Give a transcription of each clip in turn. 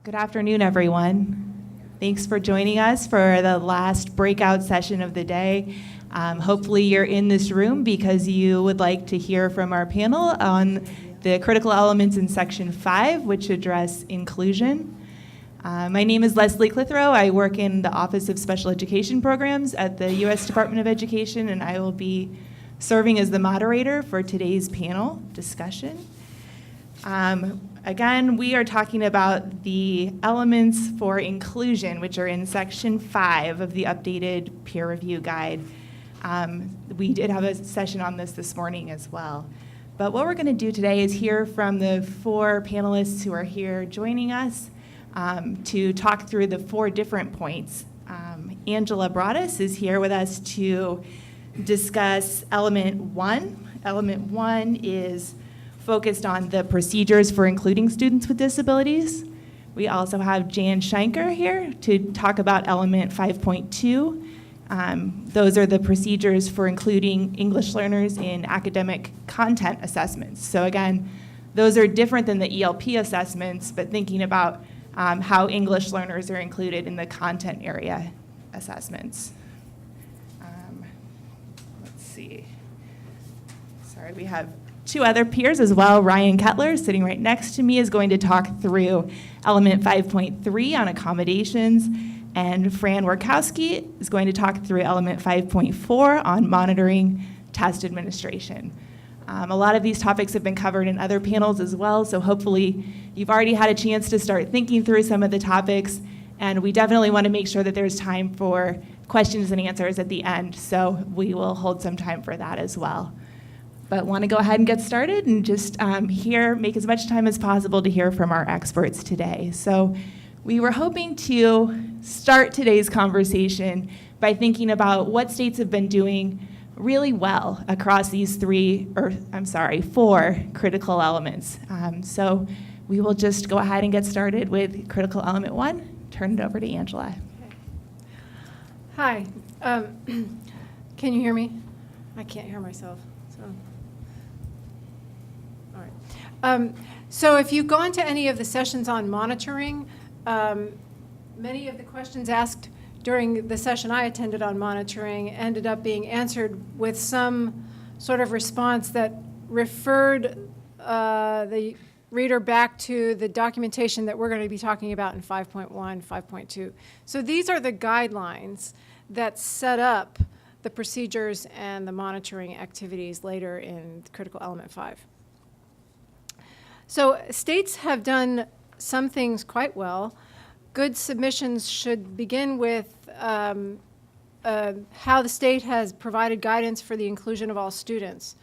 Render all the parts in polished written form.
Good afternoon, everyone. Thanks for joining us for the last breakout session of the day. Hopefully you're in this room because you would like to hear from our panel on the critical elements in Section 5, which address inclusion. My name is Leslie Clitheroe. I work in the Office of Special Education Programs at the U.S. Department of Education, and I will be serving as the moderator for today's panel discussion. Again, we are talking about the elements for inclusion, which are in Section 5 of the updated peer review guide. We did have a session on this morning as well. But what we're going to do today is hear from the four panelists who are here joining us to talk through the four different points. Angela Broadus is here with us to discuss element 1. Element 1 is focused on the procedures for including students with disabilities. We also have Jan Schenker here to talk about element 5.2. Those are the procedures for including English learners in academic content assessments. So again, those are different than the ELP assessments, but thinking about how English learners are included in the content area assessments. Let's see. Sorry, we have two other peers as well. Ryan Kettler, sitting right next to me, is going to talk through element 5.3 on accommodations, and Fran Warkowski is going to talk through element 5.4 on monitoring test administration. A lot of these topics have been covered in other panels as well, so hopefully you've already had a chance to start thinking through some of the topics, and we definitely want to make sure that there's time for questions and answers at the end, so we will hold some time for that as well. But want to go ahead and get started and just make as much time as possible to hear from our experts today. So we were hoping to start today's conversation by thinking about what states have been doing really well across these four critical elements. So we will just go ahead and get started with critical element 1. Turn it over to Angela. Hi. Can you hear me? I can't hear myself. So if you've gone to any of the sessions on monitoring, many of the questions asked during the session I attended on monitoring ended up being answered with some sort of response that referred the reader back to the documentation that we're going to be talking about in 5.1, 5.2. So these are the guidelines that set up the procedures and the monitoring activities later in critical element 5. So states have done some things quite well. Good submissions should begin with how the state has provided guidance for the inclusion of all students.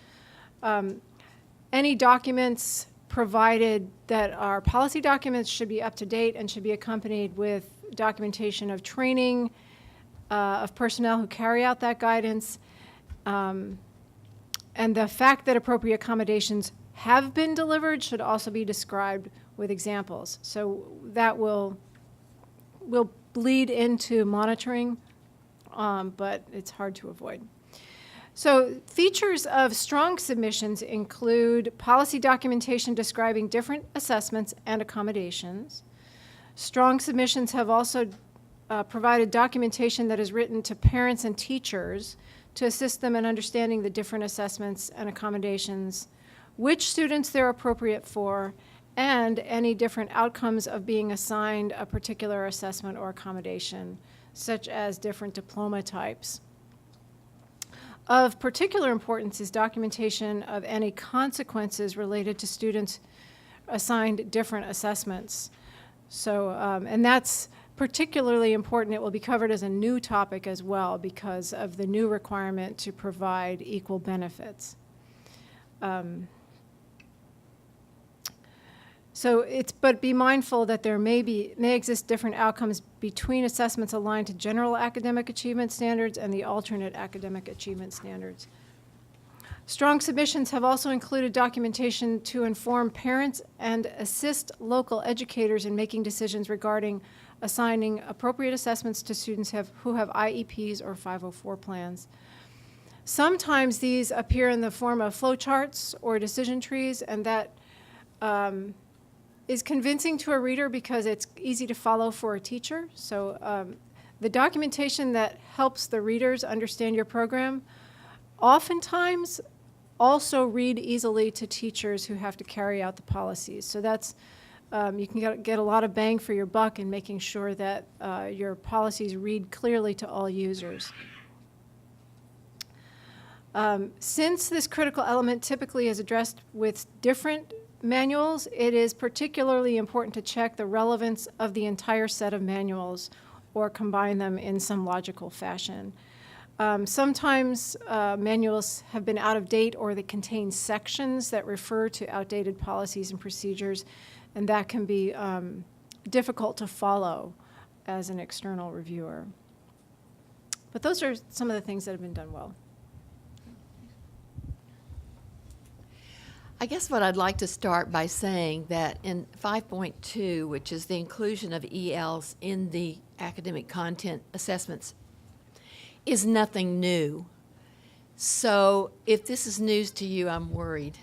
Any documents provided that are policy documents should be up to date and should be accompanied with documentation of training of personnel who carry out that guidance. And the fact that appropriate accommodations have been delivered should also be described with examples. So that will bleed into monitoring, but it's hard to avoid. So features of strong submissions include policy documentation describing different assessments and accommodations. Strong submissions have also provided documentation that is written to parents and teachers to assist them in understanding the different assessments and accommodations, which students they're appropriate for, and any different outcomes of being assigned a particular assessment or accommodation, such as different diploma types. Of particular importance is documentation of any consequences related to students assigned different assessments. So, and that's particularly important. It will be covered as a new topic as well because of the new requirement to provide equal benefits. But be mindful that there may exist different outcomes between assessments aligned to general academic achievement standards and the alternate academic achievement standards. Strong submissions have also included documentation to inform parents and assist local educators in making decisions regarding assigning appropriate assessments to students who have IEPs or 504 plans. Sometimes these appear in the form of flowcharts or decision trees, and that is convincing to a reader because it's easy to follow for a teacher. So the documentation that helps the readers understand your program oftentimes also read easily to teachers who have to carry out the policies. So that's, you can get a lot of bang for your buck in making sure that your policies read clearly to all users. Since this critical element typically is addressed with different manuals, it is particularly important to check the relevance of the entire set of manuals or combine them in some logical fashion. Sometimes manuals have been out of date or they contain sections that refer to outdated policies and procedures, and that can be difficult to follow as an external reviewer. But those are some of the things that have been done well. I guess what I'd like to start by saying that in 5.2, which is the inclusion of ELs in the academic content assessments, is nothing new. So if this is news to you, I'm worried.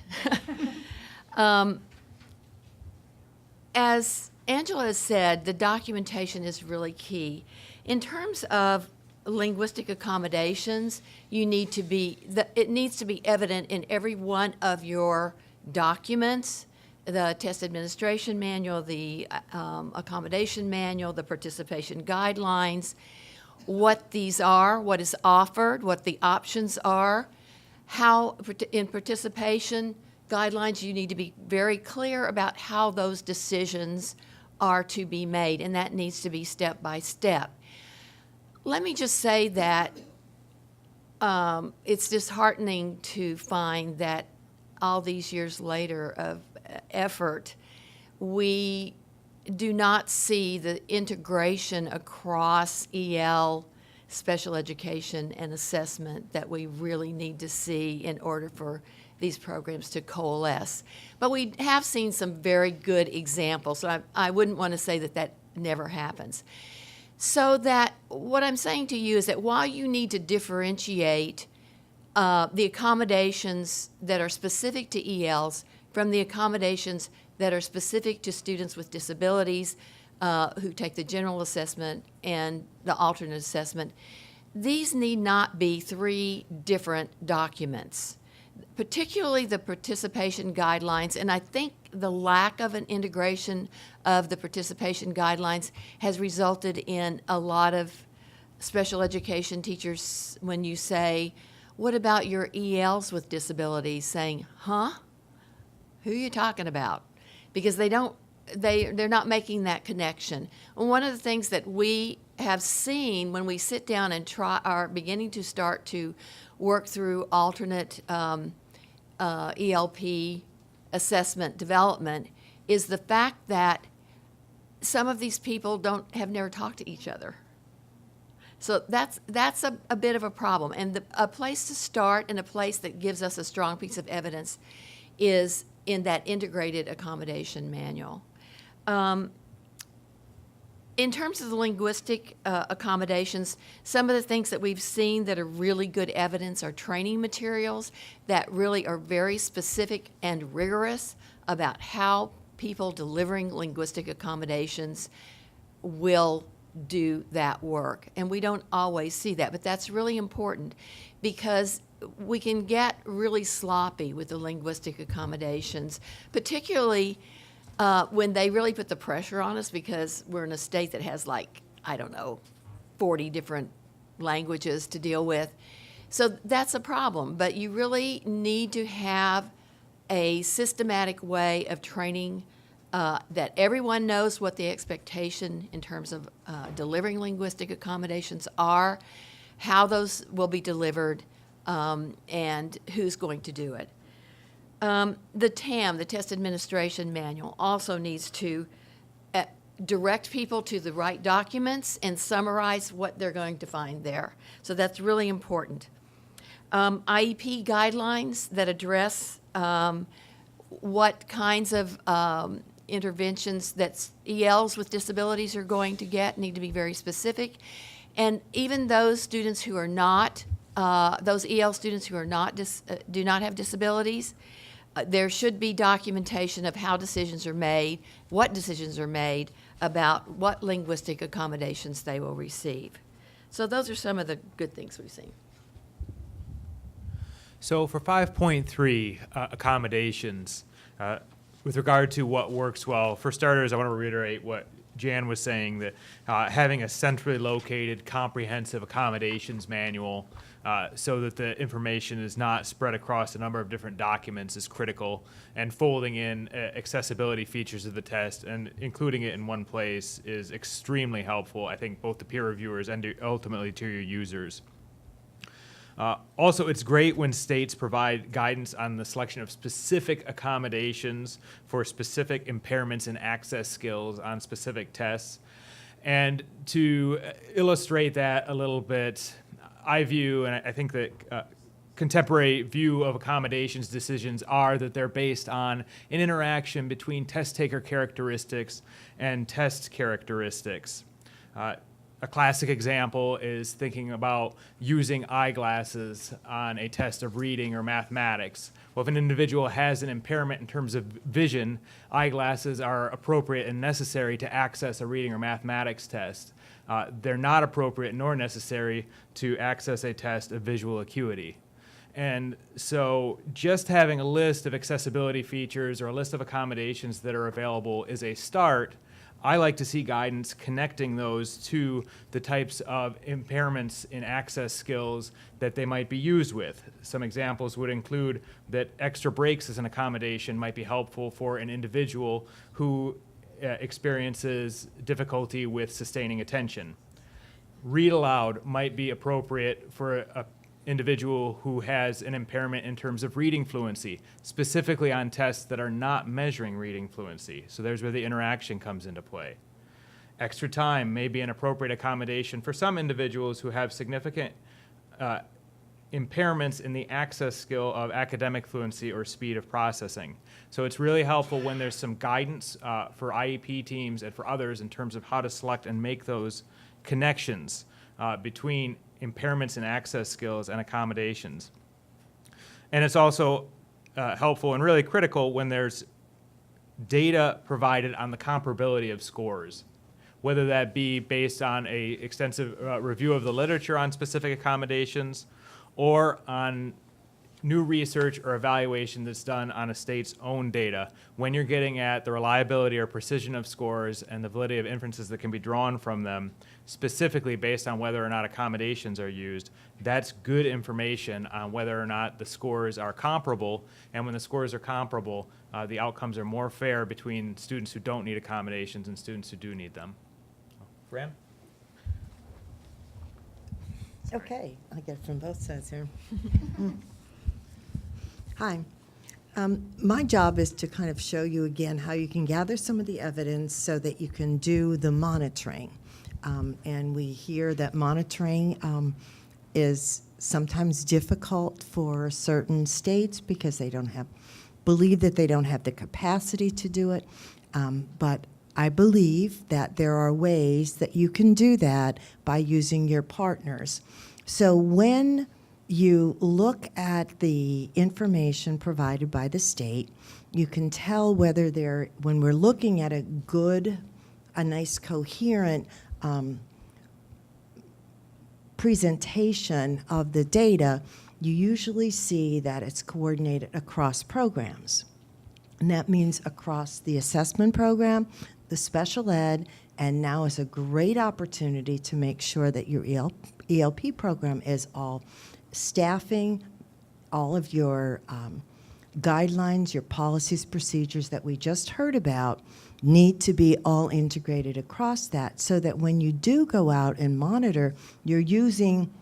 As Angela has said, the documentation is really key. In terms of linguistic accommodations, it needs to be evident in every one of your documents, the test administration manual, the accommodation manual, the participation guidelines, what these are, what is offered, what the options are, how in participation guidelines you need to be very clear about how those decisions are to be made, and that needs to be step by step. Let me just say that it's disheartening to find that all these years later of effort, we do not see the integration across EL, special education, and assessment that we really need to see in order for these programs to coalesce. But we have seen some very good examples, so I wouldn't want to say that that never happens. So that what I'm saying to you is that while you need to differentiate the accommodations that are specific to ELs from the accommodations that are specific to students with disabilities who take the general assessment and the alternate assessment, these need not be three different documents, particularly the participation guidelines. And I think the lack of an integration of the participation guidelines has resulted in a lot of special education teachers, when you say, what about your ELs with disabilities, saying, huh? Who are you talking about? Because they're not making that connection. And one of the things that we have seen when we sit down and are beginning to start to work through alternate ELP assessment development is the fact that some of these people have never talked to each other. So that's a bit of a problem. And a place to start and a place that gives us a strong piece of evidence is in that integrated accommodation manual. In terms of the linguistic accommodations, some of the things that we've seen that are really good evidence are training materials that really are very specific and rigorous about how people delivering linguistic accommodations will do that work. And we don't always see that, but that's really important because we can get really sloppy with the linguistic accommodations, particularly when they really put the pressure on us because we're in a state that has 40 different languages to deal with. So that's a problem, but you really need to have a systematic way of training that everyone knows what the expectation in terms of delivering linguistic accommodations are, how those will be delivered, and who's going to do it. The TAM, the Test Administration Manual, also needs to direct people to the right documents and summarize what they're going to find there. So that's really important. IEP guidelines that address what kinds of interventions that ELs with disabilities are going to get need to be very specific. And even those students who are not, those EL students who are not do not have disabilities, There should be documentation of how decisions are made, what decisions are made about what linguistic accommodations they will receive. So those are some of the good things we've seen. So for 5.3 accommodations, with regard to what works well, for starters, I want to reiterate what Jan was saying, that having a centrally located comprehensive accommodations manual so that the information is not spread across a number of different documents is critical, and folding in accessibility features of the test and including it in one place is extremely helpful, I think, both to peer reviewers and ultimately to your users. Also, it's great when states provide guidance on the selection of specific accommodations for specific impairments in access skills on specific tests. And to illustrate that a little bit, I view, and I think that contemporary view of accommodations decisions are that they're based on an interaction between test taker characteristics and test characteristics. A classic example is thinking about using eyeglasses on a test of reading or mathematics. Well, if an individual has an impairment in terms of vision, eyeglasses are appropriate and necessary to access a reading or mathematics test. They're not appropriate nor necessary to access a test of visual acuity. And so just having a list of accessibility features or a list of accommodations that are available is a start. I like to see guidance connecting those to the types of impairments in access skills that they might be used with. Some examples would include that extra breaks as an accommodation might be helpful for an individual who experiences difficulty with sustaining attention. Read aloud might be appropriate for an individual who has an impairment in terms of reading fluency, specifically on tests that are not measuring reading fluency. So there's where the interaction comes into play. Extra time may be an appropriate accommodation for some individuals who have significant impairments in the access skill of academic fluency or speed of processing. So it's really helpful when there's some guidance for IEP teams and for others in terms of how to select and make those connections between impairments in access skills and accommodations. And it's also helpful and really critical when there's data provided on the comparability of scores, whether that be based on a extensive review of the literature on specific accommodations or on new research or evaluation that's done on a state's own data. When you're getting at the reliability or precision of scores and the validity of inferences that can be drawn from them, specifically based on whether or not accommodations are used, that's good information on whether or not the scores are comparable. And when the scores are comparable, the outcomes are more fair between students who don't need accommodations and students who do need them. Fran? Okay, I get it from both sides here. Hi. My job is to kind of show you again how you can gather some of the evidence so that you can do the monitoring. And we hear that monitoring is sometimes difficult for certain states because they believe that they don't have the capacity to do it. But I believe that there are ways that you can do that by using your partners. So when you look at the information provided by the state, you can tell whether when we're looking at a nice coherent presentation of the data, you usually see that it's coordinated across programs. And that means across the assessment program, the special ed, and now is a great opportunity to make sure that your ELP program is all staffing, all of your guidelines, your policies, procedures that we just heard about need to be all integrated across that so that when you do go out and monitor, you're using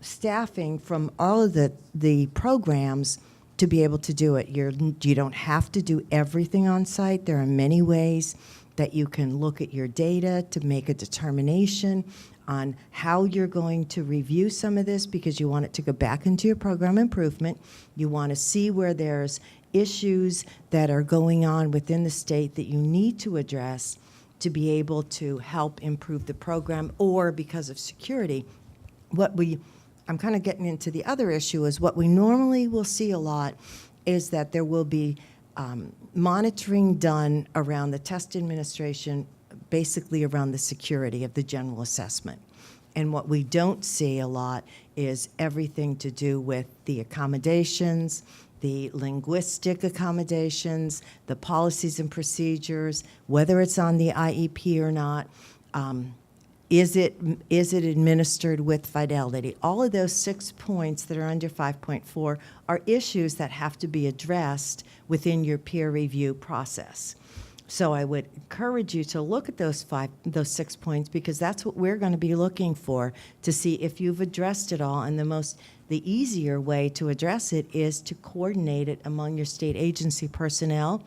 staffing from all of the programs to be able to do it. You don't have to do everything on site. There are many ways that you can look at your data to make a determination on how you're going to review some of this because you want it to go back into your program improvement. You want to see where there's issues that are going on within the state that you need to address to be able to help improve the program, or because of security. I'm kind of getting into the other issue is what we normally will see a lot is that there will be monitoring done around the test administration, basically around the security of the general assessment. And what we don't see a lot is everything to do with the accommodations, the linguistic accommodations, the policies and procedures, whether it's on the IEP or not. Is it administered with fidelity? All of those 6 points that are under 5.4 are issues that have to be addressed within your peer review process. So I would encourage you to look at those 6 points, because that's what we're going to be looking for to see if you've addressed it all. And the easier way to address it is to coordinate it among your state agency personnel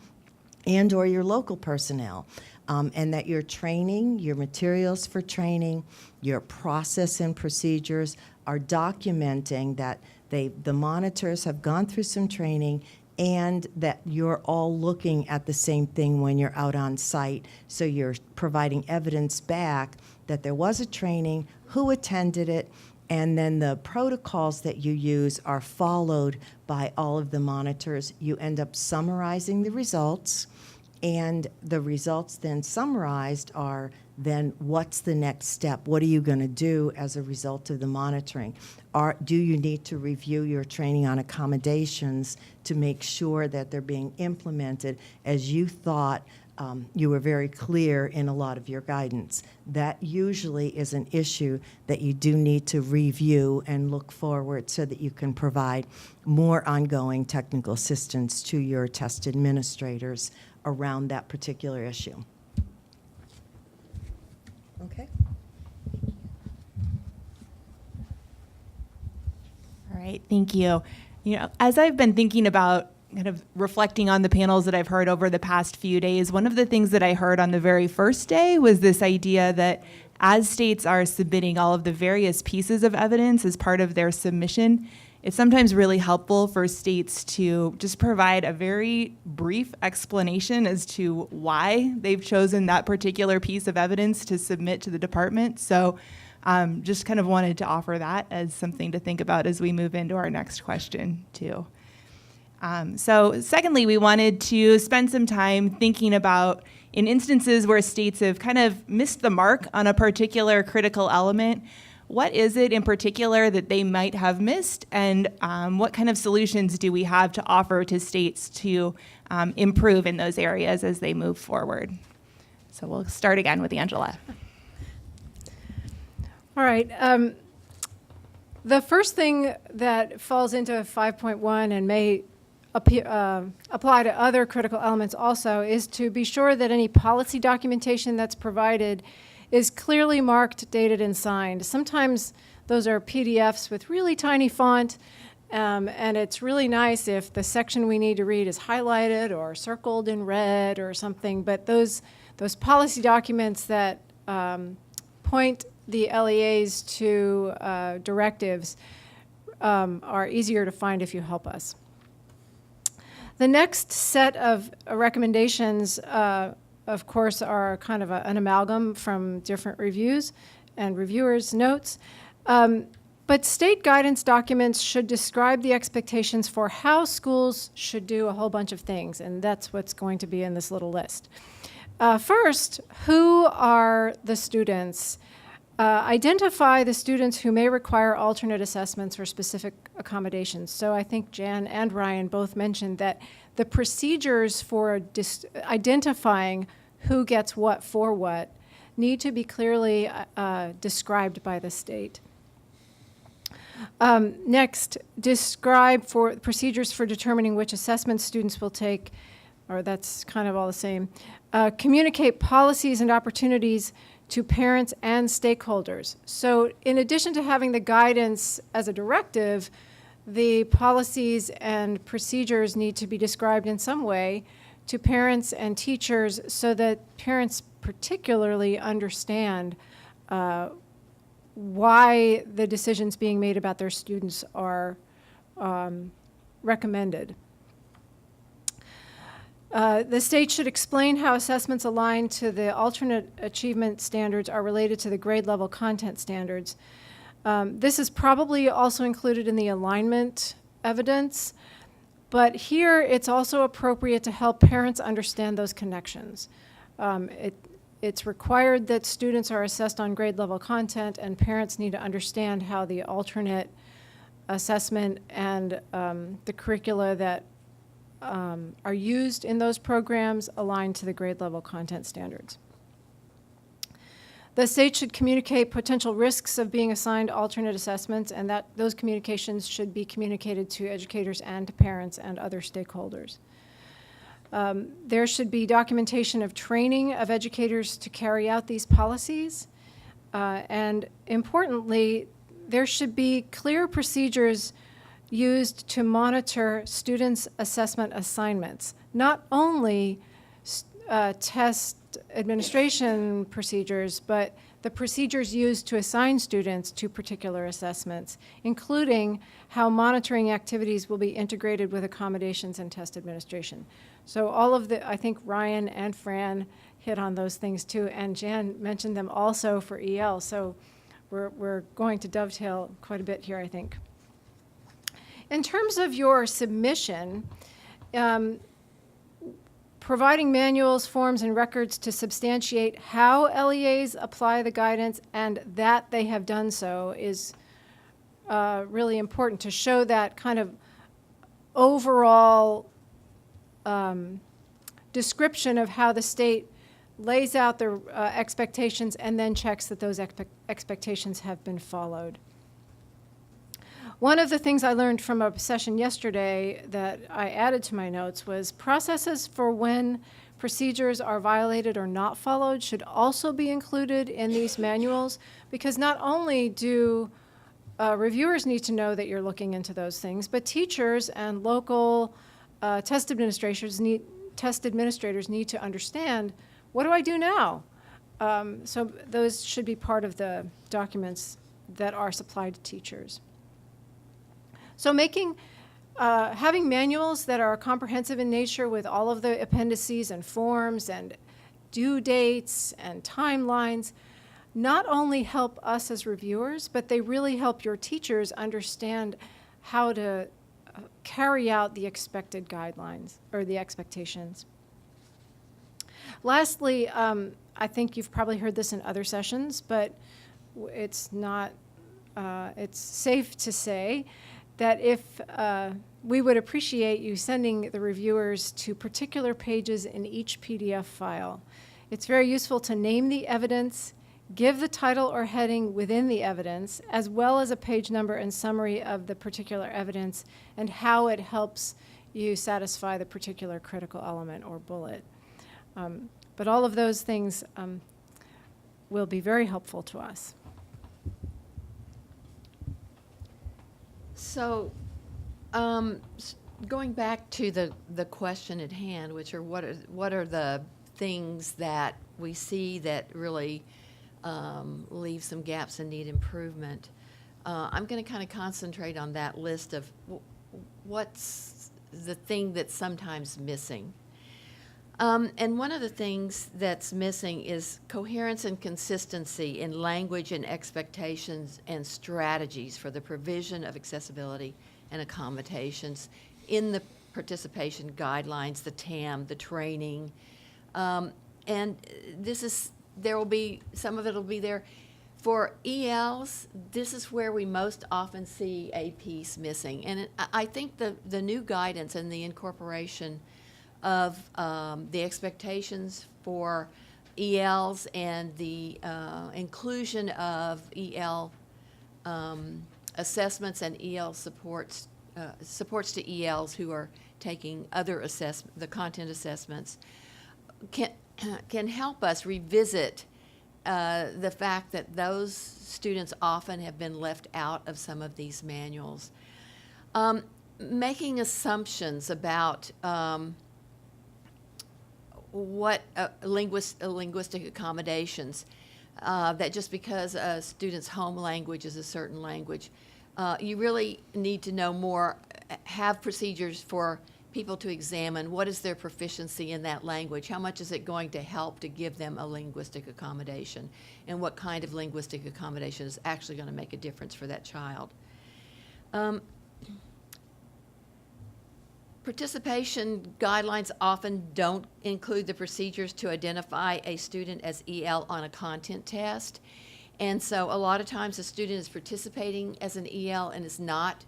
and or your local personnel. And that your training, your materials for training, your process and procedures are documenting that the monitors have gone through some training, and that you're all looking at the same thing when you're out on site. So you're providing evidence back that there was a training, who attended it, and then the protocols that you use are followed by all of the monitors. You end up summarizing the results, and the results then summarized are then what's the next step? What are you going to do as a result of the monitoring? Do you need to review your training on accommodations to make sure that they're being implemented as you thought? You were very clear in a lot of your guidance. That usually is an issue that you do need to review and look forward so that you can provide more ongoing technical assistance to your test administrators around that particular issue. Okay. All right, thank you. As I've been thinking about kind of reflecting on the panels that I've heard over the past few days, one of the things that I heard on the very first day was this idea that as states are submitting all of the various pieces of evidence as part of their submission, it's sometimes really helpful for states to just provide a very brief explanation as to why they've chosen that particular piece of evidence to submit to the department. So just kind of wanted to offer that as something to think about as we move into our next question too. So secondly, we wanted to spend some time thinking about in instances where states have kind of missed the mark on a particular critical element, what is it in particular that they might have missed, and what kind of solutions do we have to offer to states to improve in those areas as they move forward? So we'll start again with Angela. All right. The first thing that falls into 5.1 and may apply to other critical elements also is to be sure that any policy documentation that's provided is clearly marked, dated, and signed. Sometimes those are PDFs with really tiny font, and it's really nice if the section we need to read is highlighted or circled in red or something, but those policy documents that point the LEAs to directives are easier to find if you help us. The next set of recommendations, of course, are kind of an amalgam from different reviews and reviewers' notes. But state guidance documents should describe the expectations for how schools should do a whole bunch of things, and that's what's going to be in this little list. First, who are the students? Identify the students who may require alternate assessments for specific accommodations. So I think Jan and Ryan both mentioned that the procedures for identifying who gets what for what need to be clearly described by the state. Next, describe for procedures for determining which assessments students will take, or that's kind of all the same. Communicate policies and opportunities to parents and stakeholders. So in addition to having the guidance as a directive, the policies and procedures need to be described in some way to parents and teachers so that parents particularly understand why the decisions being made about their students are recommended. The state should explain how assessments aligned to the alternate achievement standards are related to the grade level content standards. This is probably also included in the alignment evidence. But here, it's also appropriate to help parents understand those connections. It's required that students are assessed on grade level content, and parents need to understand how the alternate assessment and the curricula that are used in those programs align to the grade level content standards. The state should communicate potential risks of being assigned alternate assessments, and that those communications should be communicated to educators and to parents and other stakeholders. There should be documentation of training of educators to carry out these policies. And importantly, there should be clear procedures used to monitor students' assessment assignments, not only test administration procedures, but the procedures used to assign students to particular assessments, including how monitoring activities will be integrated with accommodations and test administration. So all of I think Ryan and Fran hit on those things too, and Jan mentioned them also for EL, so we're going to dovetail quite a bit here, I think. In terms of your submission, providing manuals, forms, and records to substantiate how LEAs apply the guidance and that they have done so is really important to show that kind of overall description of how the state lays out their expectations and then checks that those expectations have been followed. One of the things I learned from a session yesterday that I added to my notes was processes for when procedures are violated or not followed should also be included in these manuals, because not only do reviewers need to know that you're looking into those things, but teachers and local test administrators need to understand, what do I do now? So those should be part of the documents that are supplied to teachers. So having manuals that are comprehensive in nature with all of the appendices and forms and due dates and timelines not only help us as reviewers, but they really help your teachers understand how to carry out the expected guidelines or the expectations. Lastly, I think you've probably heard this in other sessions, but it's safe to say that if we would appreciate you sending the reviewers to particular pages in each PDF file. It's very useful to name the evidence, give the title or heading within the evidence, as well as a page number and summary of the particular evidence and how it helps you satisfy the particular critical element or bullet. But all of those things will be very helpful to us. So, going back to the question at hand, which are what are the things that we see that really leave some gaps and need improvement? I'm going to kind of concentrate on that list of what's the thing that's sometimes missing. And one of the things that's missing is coherence and consistency in language and expectations and strategies for the provision of accessibility and accommodations in the participation guidelines, the TAM, the training. And there will be, some of it will be there. For ELs, this is where we most often see a piece missing. And I think the new guidance and the incorporation of the expectations for ELs and the inclusion of EL assessments and EL supports to ELs who are taking other the content assessments can help us revisit the fact that those students often have been left out of some of these manuals. Making assumptions about what linguistic accommodations, that just because a student's home language is a certain language, you really need to know more, have procedures for people to examine what is their proficiency in that language, how much is it going to help to give them a linguistic accommodation, and what kind of linguistic accommodation is actually going to make a difference for that child. Participation guidelines often don't include the procedures to identify a student as EL on a content test. And so a lot of times a student is participating as an EL and is not,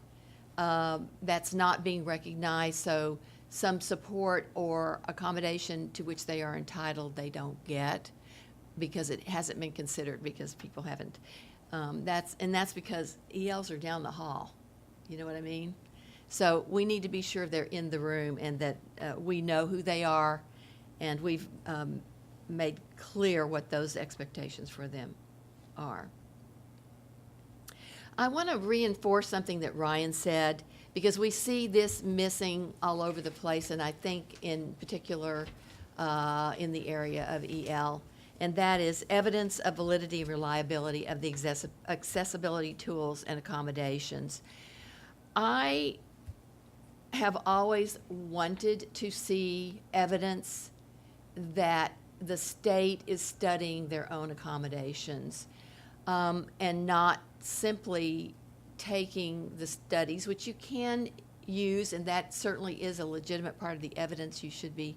that's not being recognized. So some support or accommodation to which they are entitled, they don't get because it hasn't been considered, because people haven't. That's because ELs are down the hall. You know what I mean? So we need to be sure they're in the room and that we know who they are, and we've made clear what those expectations for them are. I want to reinforce something that Ryan said, because we see this missing all over the place, and I think in particular in the area of EL, and that is evidence of validity and reliability of the accessibility tools and accommodations. I have always wanted to see evidence that the state is studying their own accommodations, and not simply taking the studies, which you can use, and that certainly is a legitimate part of the evidence you should be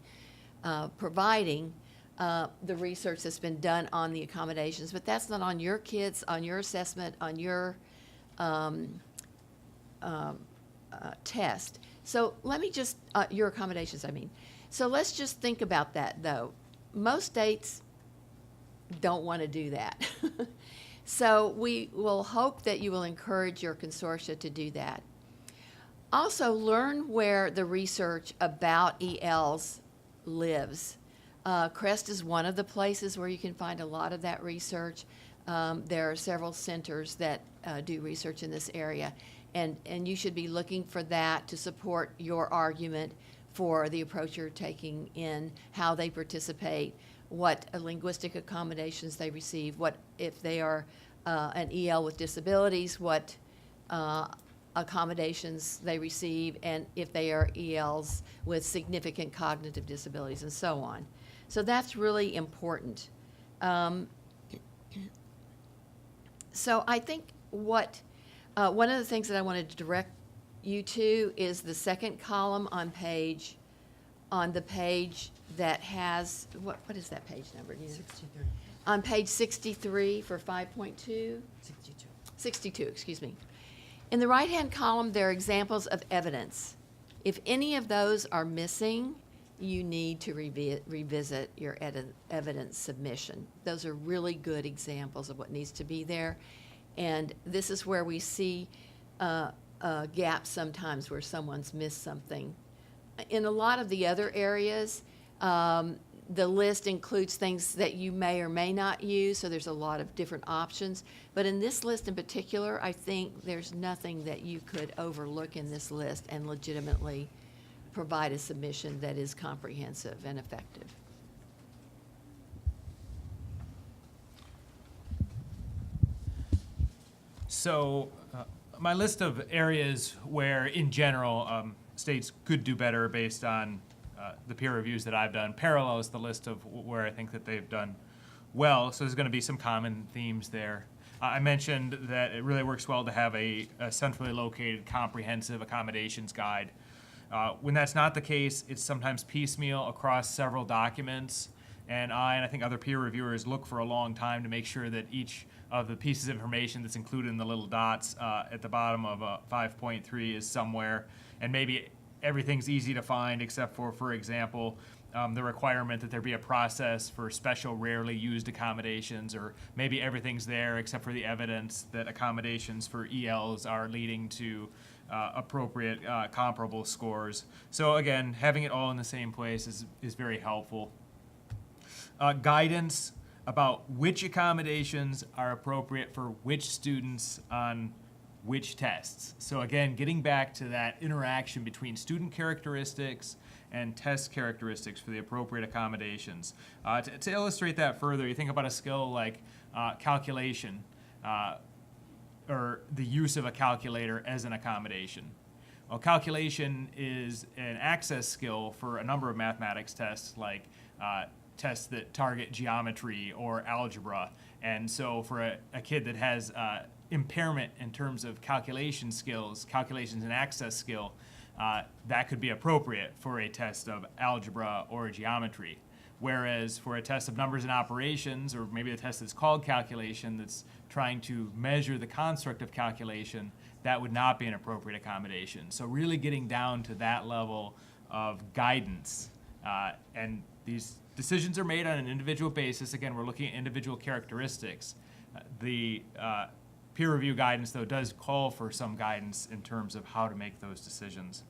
providing, the research that's been done on the accommodations, but that's not on your kids, on your assessment, on your test. So let me just, your accommodations, I mean. So let's just think about that, though. Most states don't want to do that. So we will hope that you will encourage your consortia to do that. Also, learn where the research about ELs lives. CREST is one of the places where you can find a lot of that research. There are several centers that do research in this area, and you should be looking for that to support your argument for the approach you're taking in how they participate, what linguistic accommodations they receive, what if they are an EL with disabilities, what accommodations they receive, and if they are ELs with significant cognitive disabilities, and so on. So that's really important. So I think what one of the things that I wanted to direct you to is the second column on the page that has, what is that page number? 63. On page 63 for 5.2? 62. 62, excuse me. In the right-hand column, there are examples of evidence. If any of those are missing, you need to revisit your evidence submission. Those are really good examples of what needs to be there. And this is where we see gaps sometimes where someone's missed something. In a lot of the other areas, the list includes things that you may or may not use, so there's a lot of different options. But in this list in particular, I think there's nothing that you could overlook in this list and legitimately provide a submission that is comprehensive and effective. So my list of areas where, in general, states could do better based on the peer reviews that I've done parallels the list of where I think that they've done well. So there's going to be some common themes there. I mentioned that it really works well to have a centrally located comprehensive accommodations guide. When that's not the case, it's sometimes piecemeal across several documents, and I think other peer reviewers look for a long time to make sure that each of the pieces of information that's included in the little dots at the bottom of 5.3 is somewhere, and maybe everything's easy to find except for example, the requirement that there be a process for special rarely used accommodations, or maybe everything's there except for the evidence that accommodations for ELs are leading to appropriate comparable scores. So again, having it all in the same place is very helpful. Guidance about which accommodations are appropriate for which students on which tests. So again, getting back to that interaction between student characteristics and test characteristics for the appropriate accommodations. To illustrate that further, you think about a skill like calculation, or the use of a calculator as an accommodation. Well, calculation is an access skill for a number of mathematics tests, like tests that target geometry or algebra. And so for a kid that has impairment in terms of calculation skills, calculations and access skill, that could be appropriate for a test of algebra or geometry. Whereas for a test of numbers and operations, or maybe a test that's called calculation, that's trying to measure the construct of calculation, that would not be an appropriate accommodation. So really getting down to that level of guidance. And these decisions are made on an individual basis. Again, we're looking at individual characteristics. The peer review guidance, though, does call for some guidance in terms of how to make those decisions.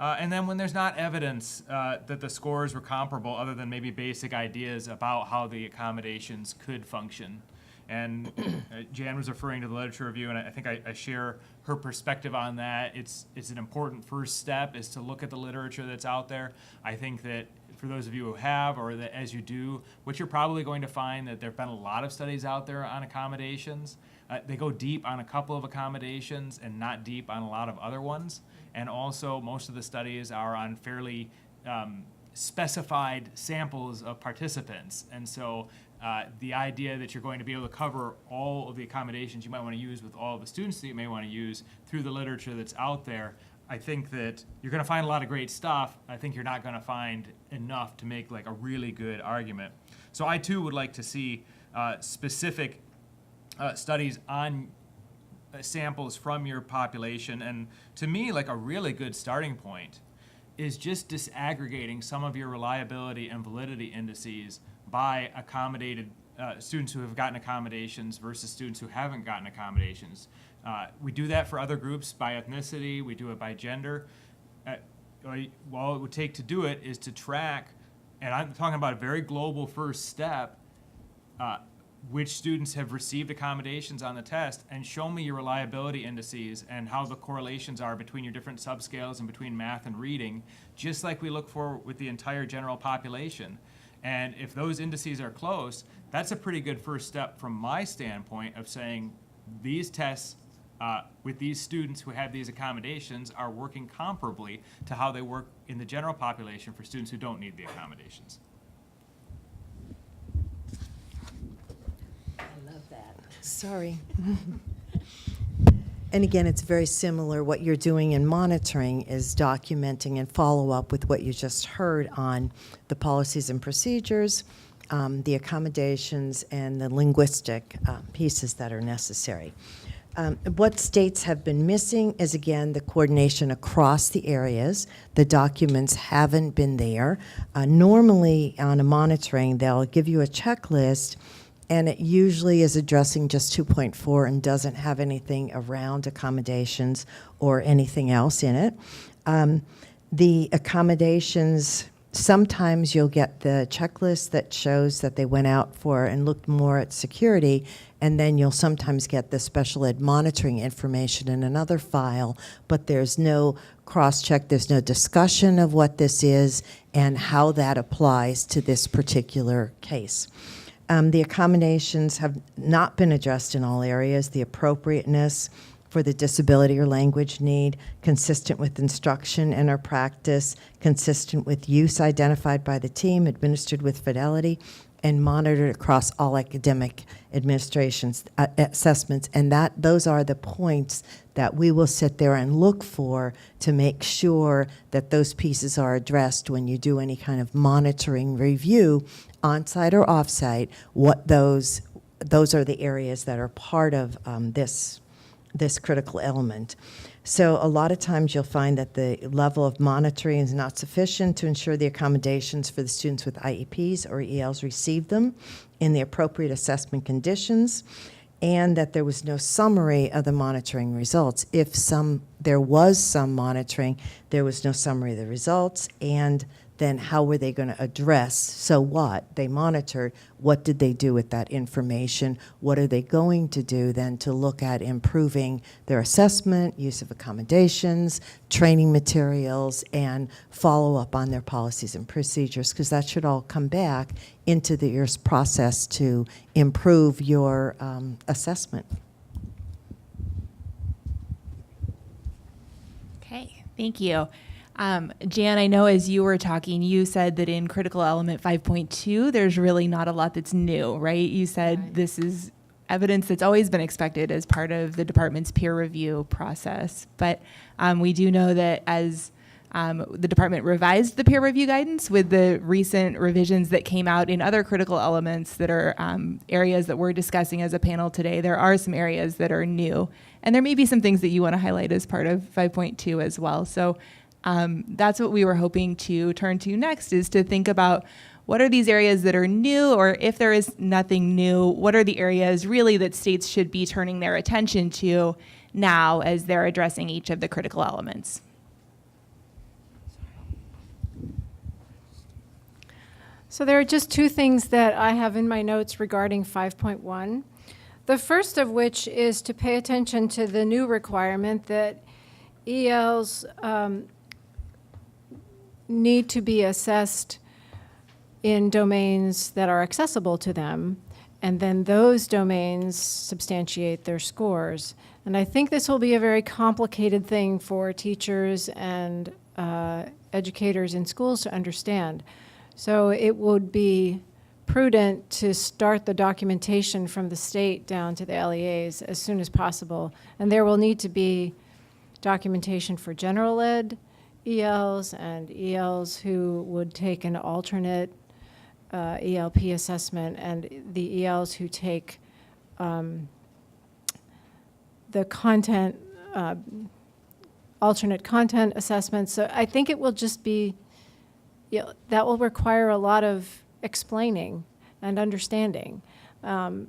And then when there's not evidence that the scores were comparable, other than maybe basic ideas about how the accommodations could function. And Jan was referring to the literature review, and I think I share her perspective on that. It's an important first step is to look at the literature that's out there. I think that for those of you who have, or that as you do, what you're probably going to find that there have been a lot of studies out there on accommodations. They go deep on a couple of accommodations and not deep on a lot of other ones. And also, most of the studies are on fairly specified samples of participants. And so the idea that you're going to be able to cover all of the accommodations you might want to use with all of the students that you may want to use through the literature that's out there, I think that you're going to find a lot of great stuff. I think you're not going to find enough to make like a really good argument. So I too would like to see specific studies on samples from your population. And to me, like a really good starting point is just disaggregating some of your reliability and validity indices by accommodated students who have gotten accommodations versus students who haven't gotten accommodations. We do that for other groups by ethnicity, we do it by gender. All it would take to do it is to track, and I'm talking about a very global first step, which students have received accommodations on the test, and show me your reliability indices and how the correlations are between your different subscales and between math and reading, just like we look for with the entire general population. And if those indices are close, that's a pretty good first step from my standpoint of saying these tests with these students who have these accommodations are working comparably to how they work in the general population for students who don't need the accommodations. Sorry. And again, it's very similar. What you're doing in monitoring is documenting and follow up with what you just heard on the policies and procedures, the accommodations, and the linguistic pieces that are necessary. What states have been missing is, again, the coordination across the areas. The documents haven't been there. Normally, on a monitoring, they'll give you a checklist, and it usually is addressing just 2.4 and doesn't have anything around accommodations or anything else in it. The accommodations, sometimes you'll get the checklist that shows that they went out for and looked more at security, and then you'll sometimes get the special ed monitoring information in another file, but there's no cross-check, there's no discussion of what this is and how that applies to this particular case. The accommodations have not been addressed in all areas. The appropriateness for the disability or language need, consistent with instruction and or practice, consistent with use identified by the team, administered with fidelity, and monitored across all academic administrations assessments. And those are the points that we will sit there and look for to make sure that those pieces are addressed when you do any kind of monitoring review, on-site or off-site. What those are the areas that are part of this critical element. So a lot of times you'll find that the level of monitoring is not sufficient to ensure the accommodations for the students with IEPs or ELs receive them in the appropriate assessment conditions, and that there was no summary of the monitoring results. If there was some monitoring, there was no summary of the results, and then how were they going to address? So what? They monitored. What did they do with that information? What are they going to do then to look at improving their assessment, use of accommodations, training materials, and follow up on their policies and procedures? Because that should all come back into your process to improve your assessment. Okay, thank you. Jan, I know as you were talking, you said that in critical element 5.2, there's really not a lot that's new, right? You said this is evidence that's always been expected as part of the department's peer review process. But we do know that as the department revised the peer review guidance with the recent revisions that came out in other critical elements that are areas that we're discussing as a panel today, there are some areas that are new. And there may be some things that you want to highlight as part of 5.2 as well. So that's what we were hoping to turn to next, is to think about what are these areas that are new, or if there is nothing new, what are the areas really that states should be turning their attention to now as they're addressing each of the critical elements. So there are just two things that I have in my notes regarding 5.1. The first of which is to pay attention to the new requirement that ELs need to be assessed in domains that are accessible to them, and then those domains substantiate their scores. And I think this will be a very complicated thing for teachers and educators in schools to understand. So it would be prudent to start the documentation from the state down to the LEAs as soon as possible. And there will need to be documentation for general ed ELs and ELs who would take an alternate ELP assessment, and the ELs who take the content, alternate content assessments. So I think it will just be, that will require a lot of explaining and understanding. And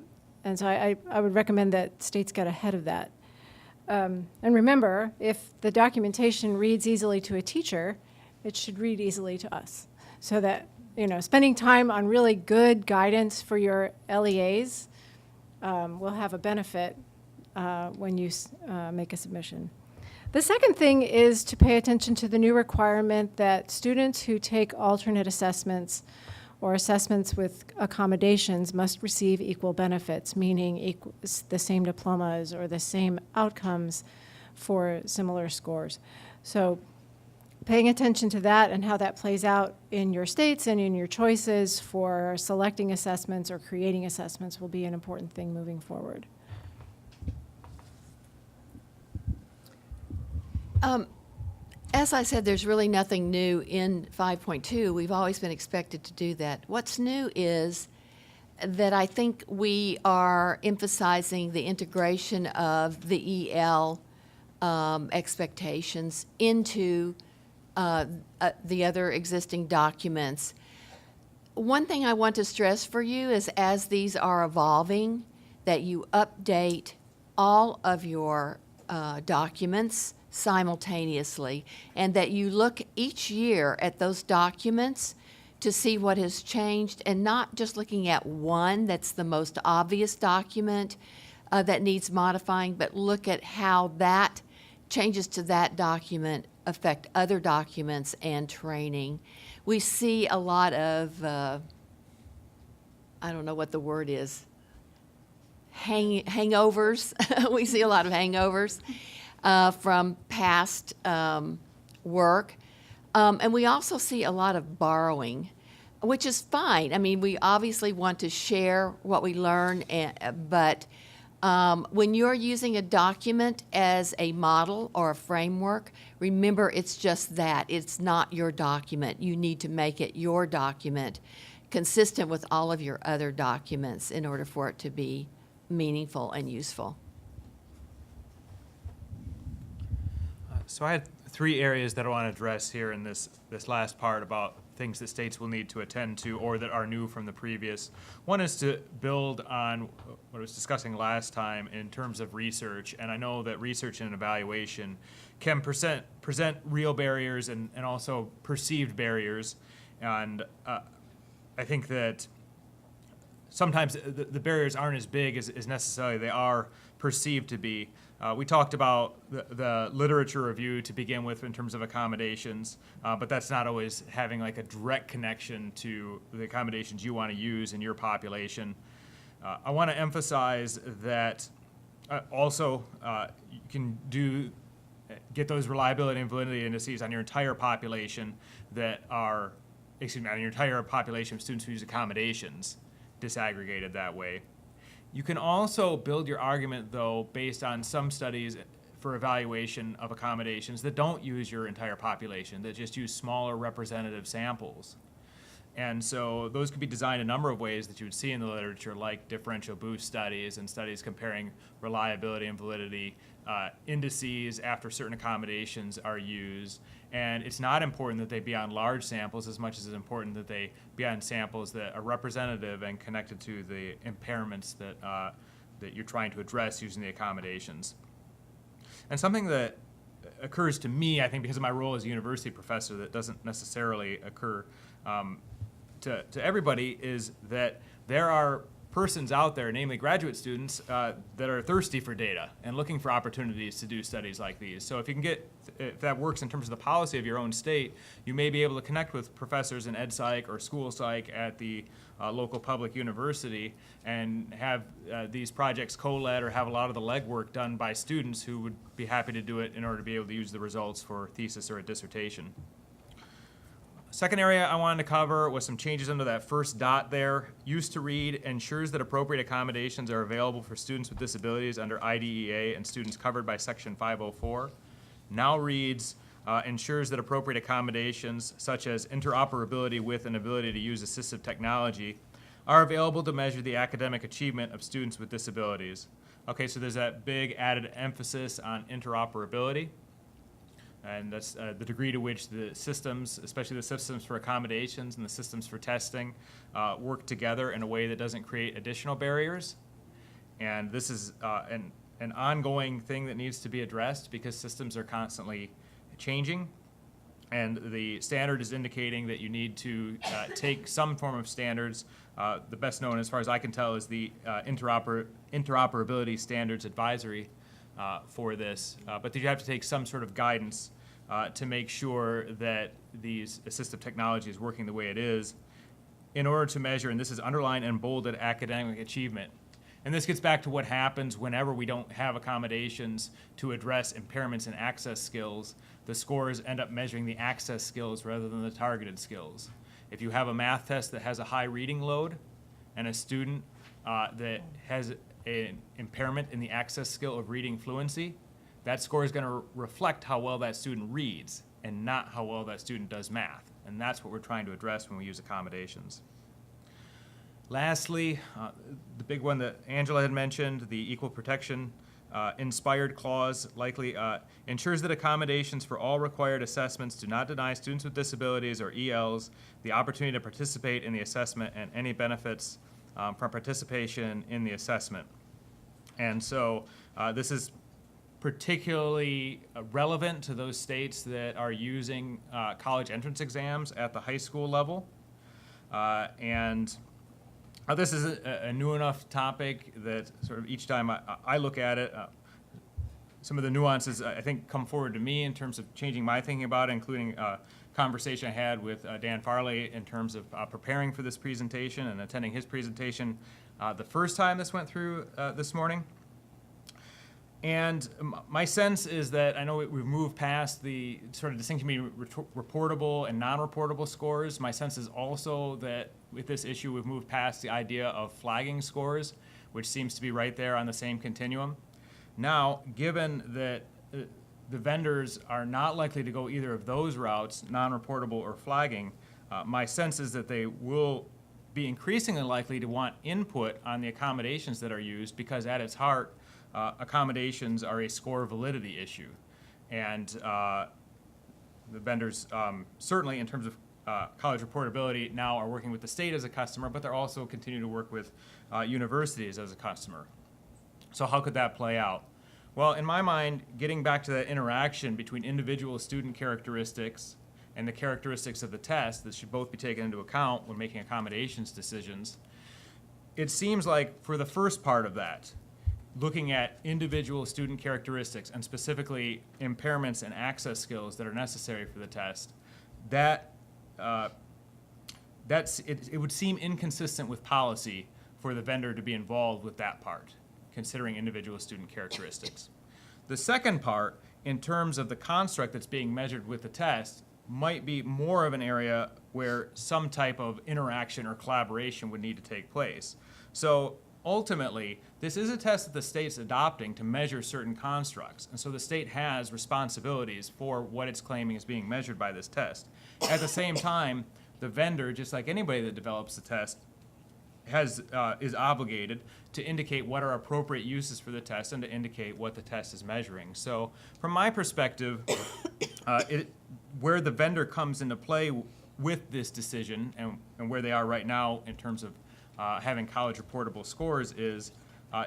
so I would recommend that states get ahead of that. And remember, if the documentation reads easily to a teacher, it should read easily to us. So that, spending time on really good guidance for your LEAs will have a benefit when you make a submission. The second thing is to pay attention to the new requirement that students who take alternate assessments or assessments with accommodations must receive equal benefits, meaning the same diplomas or the same outcomes for similar scores. So paying attention to that and how that plays out in your states and in your choices for selecting assessments or creating assessments will be an important thing moving forward. As I said, there's really nothing new in 5.2. We've always been expected to do that. What's new is that I think we are emphasizing the integration of the EL expectations into the other existing documents. One thing I want to stress for you is, as these are evolving, that you update all of your documents simultaneously, and that you look each year at those documents to see what has changed, and not just looking at one that's the most obvious document that needs modifying, but look at how that changes to that document affect other documents and training. We see a lot of, I don't know what the word is, hangovers. We see a lot of hangovers from past work. And we also see a lot of borrowing, which is fine. I mean, we obviously want to share what we learn, but when you're using a document as a model or a framework, remember it's just that. It's not your document. You need to make it your document, consistent with all of your other documents in order for it to be meaningful and useful. So I had three areas that I want to address here in this last part about things that states will need to attend to or that are new from the previous. One is to build on what I was discussing last time in terms of research, and I know that research and evaluation can present real barriers and also perceived barriers, and I think that sometimes the barriers aren't as big as necessarily they are perceived to be. We talked about the literature review to begin with in terms of accommodations, but that's not always having like a direct connection to the accommodations you want to use in your population. I want to emphasize that also you can get those reliability and validity indices on your entire population on your entire population of students who use accommodations disaggregated that way. You can also build your argument, though, based on some studies for evaluation of accommodations that don't use your entire population, that just use smaller representative samples. And so those could be designed a number of ways that you would see in the literature, like differential boost studies and studies comparing reliability and validity indices after certain accommodations are used. And it's not important that they be on large samples as much as it's important that they be on samples that are representative and connected to the impairments that you're trying to address using the accommodations. And something that occurs to me, I think because of my role as a university professor, that doesn't necessarily occur to everybody, is that there are persons out there, namely graduate students, that are thirsty for data and looking for opportunities to do studies like these. So if that works in terms of the policy of your own state, you may be able to connect with professors in ed psych or school psych at the local public university and have these projects co-led or have a lot of the legwork done by students who would be happy to do it in order to be able to use the results for a thesis or a dissertation. Second area I wanted to cover was some changes under that first dot there. Used to read, ensures that appropriate accommodations are available for students with disabilities under IDEA and students covered by Section 504. Now reads, ensures that appropriate accommodations such as interoperability with and ability to use assistive technology are available to measure the academic achievement of students with disabilities. Okay, so there's that big added emphasis on interoperability. And that's the degree to which the systems, especially the systems for accommodations and the systems for testing, work together in a way that doesn't create additional barriers. And this is an ongoing thing that needs to be addressed because systems are constantly changing. And the standard is indicating that you need to take some form of standards. The best known, as far as I can tell, is the Interoperability Standards Advisory for this, but you have to take some sort of guidance to make sure that these assistive technology is working the way it is in order to measure, and this is underlined and bolded, academic achievement. And this gets back to what happens whenever we don't have accommodations to address impairments in access skills. The scores end up measuring the access skills rather than the targeted skills. If you have a math test that has a high reading load and a student that has an impairment in the access skill of reading fluency, that score is going to reflect how well that student reads and not how well that student does math. And that's what we're trying to address when we use accommodations. Lastly, the big one that Angela had mentioned, the equal protection inspired clause likely ensures that accommodations for all required assessments do not deny students with disabilities or ELs the opportunity to participate in the assessment and any benefits from participation in the assessment. And so this is particularly relevant to those states that are using college entrance exams at the high school level. And this is a new enough topic that sort of each time I look at it, some of the nuances I think come forward to me in terms of changing my thinking about it, including a conversation I had with Dan Farley in terms of preparing for this presentation and attending his presentation the first time this went through this morning. And my sense is that I know we've moved past the sort of distinction between reportable and non-reportable scores. My sense is also that with this issue, we've moved past the idea of flagging scores, which seems to be right there on the same continuum. Now, given that the vendors are not likely to go either of those routes, non-reportable or flagging, my sense is that they will be increasingly likely to want input on the accommodations that are used because at its heart, accommodations are a score validity issue. And the vendors certainly in terms of college reportability now are working with the state as a customer, but they're also continuing to work with universities as a customer. So how could that play out? Well, in my mind, getting back to that interaction between individual student characteristics and the characteristics of the test that should both be taken into account when making accommodations decisions, it seems like for the first part of that, looking at individual student characteristics and specifically impairments and access skills that are necessary for the test, it would seem inconsistent with policy for the vendor to be involved with that part, considering individual student characteristics. The second part, in terms of the construct that's being measured with the test, might be more of an area where some type of interaction or collaboration would need to take place. So ultimately, this is a test that the state's adopting to measure certain constructs. And so the state has responsibilities for what it's claiming is being measured by this test. At the same time, the vendor, just like anybody that develops the test, is obligated to indicate what are appropriate uses for the test and to indicate what the test is measuring. So from my perspective, where the vendor comes into play with this decision and where they are right now in terms of having college reportable scores is,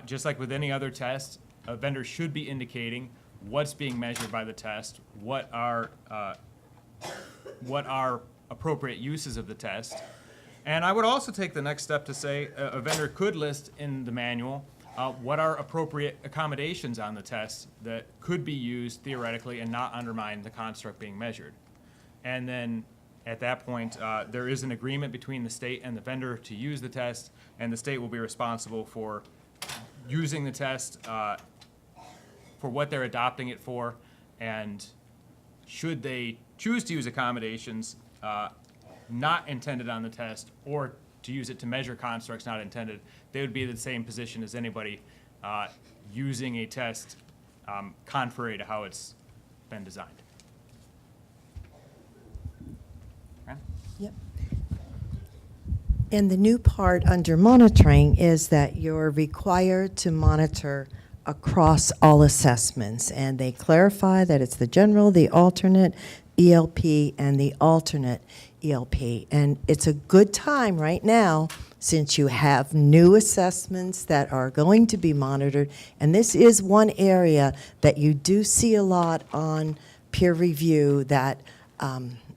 just like with any other test, a vendor should be indicating what's being measured by the test, what are appropriate uses of the test. And I would also take the next step to say a vendor could list in the manual what are appropriate accommodations on the test that could be used theoretically and not undermine the construct being measured. And then at that point, there is an agreement between the state and the vendor to use the test, and the state will be responsible for using the test for what they're adopting it for, and should they choose to use accommodations not intended on the test or to use it to measure constructs not intended, they would be in the same position as anybody using a test contrary to how it's been designed. Okay? Yep. And the new part under monitoring is that you're required to monitor across all assessments. And they clarify that it's the general, the alternate ELP, and the alternate ELP. And it's a good time right now, since you have new assessments that are going to be monitored. And this is one area that you do see a lot on peer review that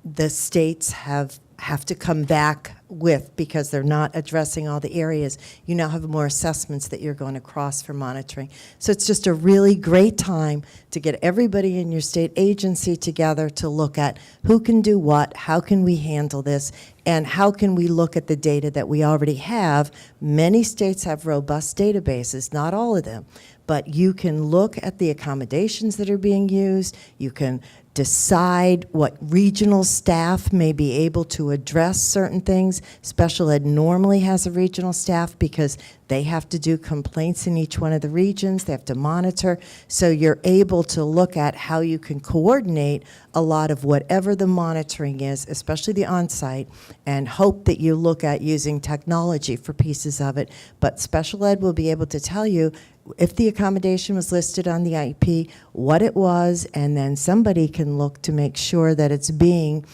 the states have to come back with, because they're not addressing all the areas. You now have more assessments that you're going across for monitoring. So it's just a really great time to get everybody in your state agency together to look at who can do what, how can we handle this, and how can we look at the data that we already have. Many states have robust databases, not all of them, but you can look at the accommodations that are being used. You can decide what regional staff may be able to address certain things. Special ed normally has a regional staff because they have to do complaints in each one of the regions. They have to monitor. So you're able to look at how you can coordinate a lot of whatever the monitoring is, especially the on-site, and hope that you look at using technology for pieces of it. But special ed will be able to tell you if the accommodation was listed on the IEP, what it was, and then somebody can look to make sure that it's being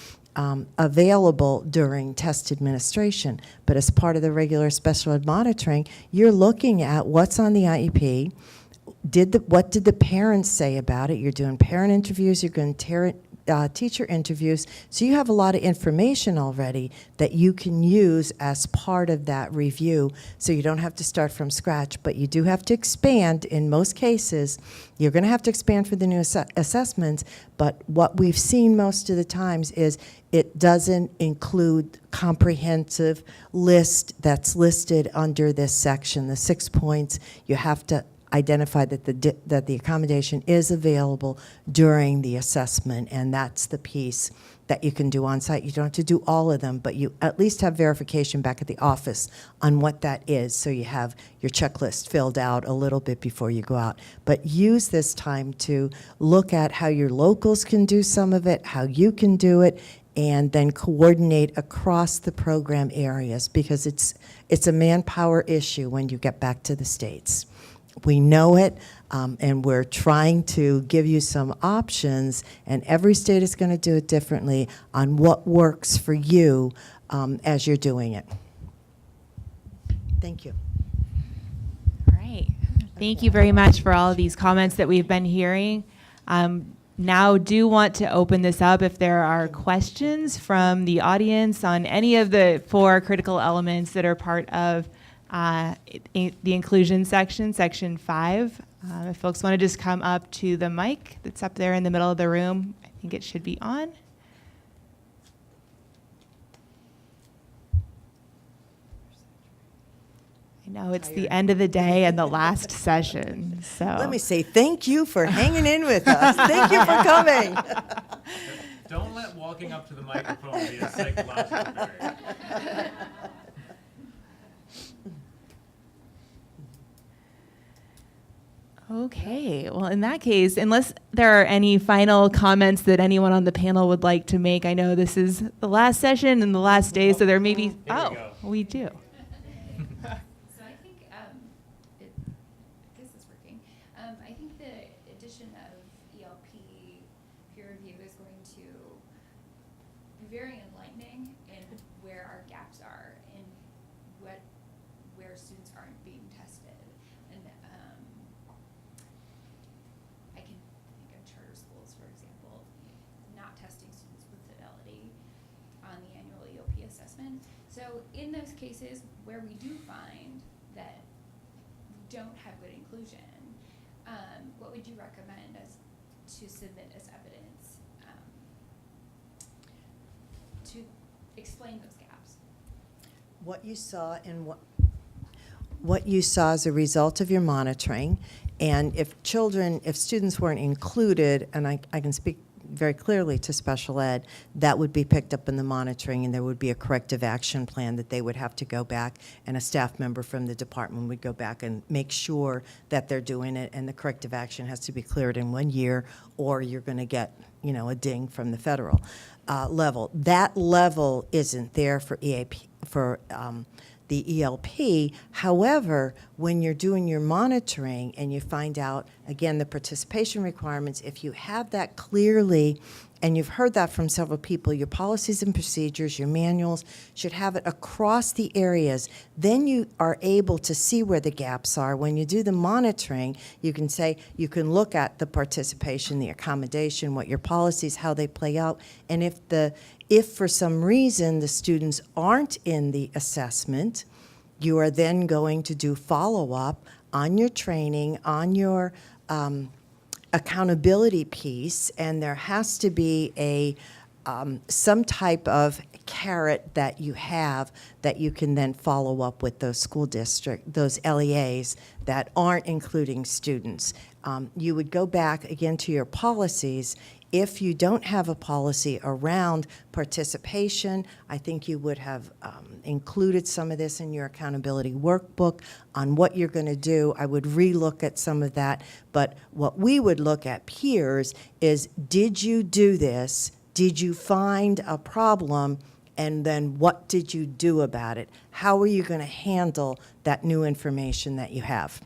available during test administration. But as part of the regular special ed monitoring, you're looking at what's on the IEP, what did the parents say about it? You're doing parent interviews, you're doing teacher interviews, so you have a lot of information already that you can use as part of that review, so you don't have to start from scratch, but you do have to expand. In most cases, you're going to have to expand for the new assessments, but what we've seen most of the times is it doesn't include comprehensive list that's listed under this section, the 6 points. You have to identify that the accommodation is available during the assessment, and that's the piece that you can do on site. You don't have to do all of them, but you at least have verification back at the office on what that is, so you have your checklist filled out a little bit before you go out. But use this time to look at how your locals can do some of it, how you can do it, and then coordinate across the program areas, because it's a manpower issue when you get back to the states. We know it, and we're trying to give you some options, and every state is going to do it differently on what works for you as you're doing it. Thank you. All right. Thank you very much for all of these comments that we've been hearing. Now do want to open this up if there are questions from the audience on any of the 4 critical elements that are part of the inclusion section, section 5. If folks want to just come up to the mic that's up there in the middle of the room, I think it should be on. I know it's the end of the day and the last session, so. Let me say thank you for hanging in with us. Thank you for coming. Don't let walking up to the microphone be a psychological barrier. Okay, well, in that case, unless there are any final comments that anyone on the panel would like to make, I know this is the last session and the last day, so there may be, we do. So I think, I guess it's working. I think the addition of ELP peer review is going to be very enlightening in where our gaps are and where students aren't being tested. And I can think of charter schools, for example, not testing students with fidelity on the annual EOP assessment. So in those cases where we do find that we don't have good inclusion, what would you recommend us to submit as evidence to explain those gaps? What you saw and what you saw as a result of your monitoring, and if students weren't included, and I can speak very clearly to special ed, that would be picked up in the monitoring, and there would be a corrective action plan that they would have to go back, and a staff member from the department would go back and make sure that they're doing it, and the corrective action has to be cleared in 1 year, or you're going to get, a ding from the federal level. That level isn't there for EAP, for the ELP. However, when you're doing your monitoring and you find out, again, the participation requirements, if you have that clearly, and you've heard that from several people, your policies and procedures, your manuals should have it across the areas. Then you are able to see where the gaps are. When you do the monitoring, you can look at the participation, the accommodation, what your policies, how they play out, and if for some reason the students aren't in the assessment, you are then going to do follow-up on your training, on your accountability piece, and there has to be some type of carrot that you have that you can then follow up with those those LEAs that aren't including students. You would go back again to your policies. If you don't have a policy around participation, I think you would have included some of this in your accountability workbook on what you're going to do. I would relook at some of that. But what we would look at peers is, did you do this? Did you find a problem? And then what did you do about it? How are you going to handle that new information that you have?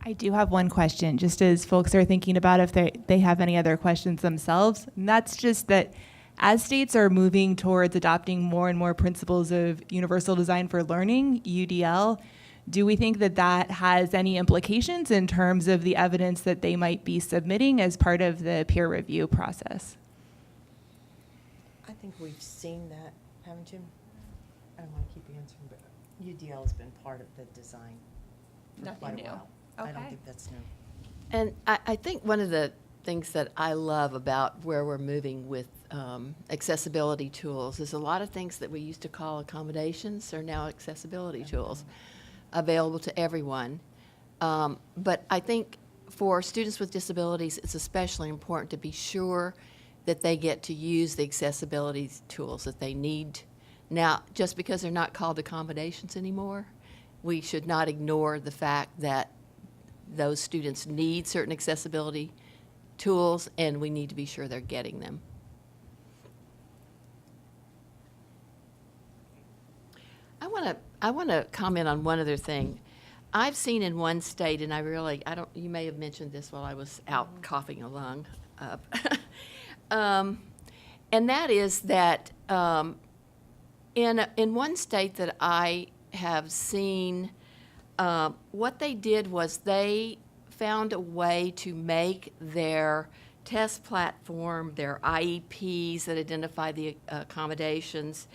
I do have one question, just as folks are thinking about if they have any other questions themselves. And that's just that as states are moving towards adopting more and more principles of universal design for learning, UDL, do we think that that has any implications in terms of the evidence that they might be submitting as part of the peer review process? I think we've seen that, haven't you? I don't want to keep answering, but UDL has been part of the design for Nothing quite a new. while. I don't Okay. think that's new. And I think one of the things that I love about where we're moving with accessibility tools is a lot of things that we used to call accommodations are now accessibility tools available to everyone. But I think for students with disabilities, it's especially important to be sure that they get to use the accessibility tools that they need. Now, just because they're not called accommodations anymore, we should not ignore the fact that those students need certain accessibility tools, and we need to be sure they're getting them. I want to comment on one other thing. I've seen in one state, and you may have mentioned this while I was out coughing a lung up, and that is that in one state that I have seen, what they did was they found a way to make their test platform, their IEPs that identify the accommodations,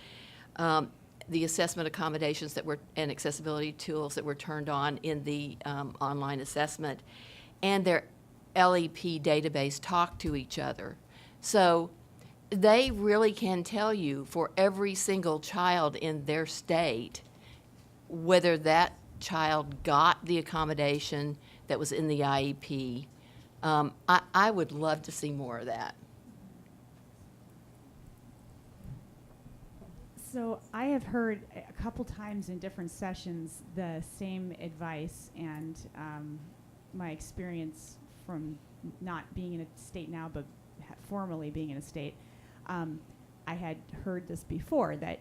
the assessment accommodations and accessibility tools that were turned on in the online assessment, and their LEP database talk to each other. So they really can tell you for every single child in their state whether that child got the accommodation that was in the IEP. I would love to see more of that. So I have heard a couple times in different sessions the same advice, and my experience from not being in a state now, but formerly being in a state, I had heard this before, that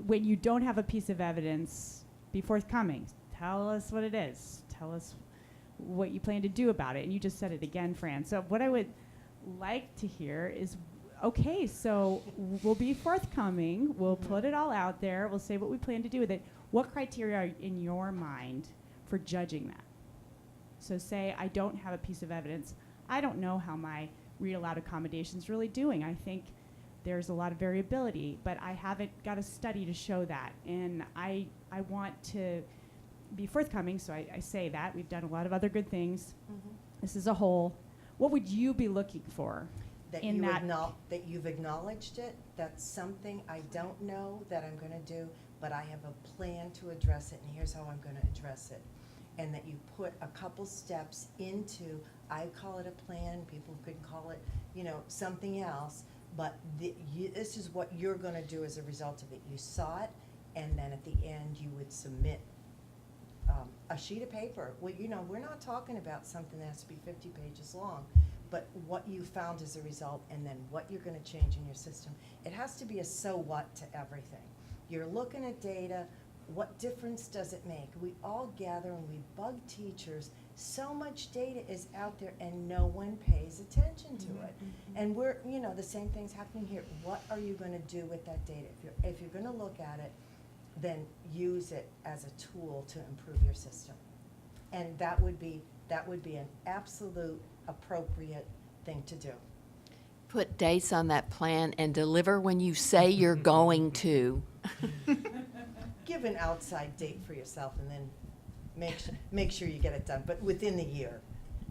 when you don't have a piece of evidence, be forthcoming. Tell us what it is. Tell us what you plan to do about it. And you just said it again, Fran. So what I would like to hear is, okay, so we'll be forthcoming. We'll put it all out there. We'll say what we plan to do with it. What criteria are in your mind for judging that? So say I don't have a piece of evidence. I don't know how my read aloud accommodation is really doing. I think there's a lot of variability, but I haven't got a study to show that. And I want to be forthcoming, so I say that. We've done a lot of other good things. This is a whole. What would you be looking for That in you that? that you've acknowledged it. That's something I don't know that I'm going to do, but I have a plan to address it, and here's how I'm going to address it. And that you put a couple steps into, I call it a plan, people could call it, something else, but this is what you're going to do as a result of it. You saw it, and then at the end you would submit a sheet of paper. Well, we're not talking about something that has to be 50 pages long, but what you found as a result, and then what you're going to change in your system. It has to be a so what to everything. You're looking at data. What difference does it make? We all gather and we bug teachers. So much data is out there and no one pays attention to it. And we're, the same thing's happening here. What are you going to do with that data? If you're going to look at it, then use it as a tool to improve your system. And that would be an absolute appropriate thing to do. Put dates on that plan and deliver when you say you're going to. Give an outside date for yourself and then make sure you get it done, but within the year.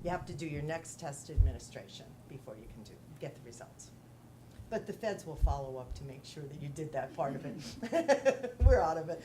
You have to do your next test administration before you can get the results. But the feds will follow up to make sure that you did that part of it. We're out of it.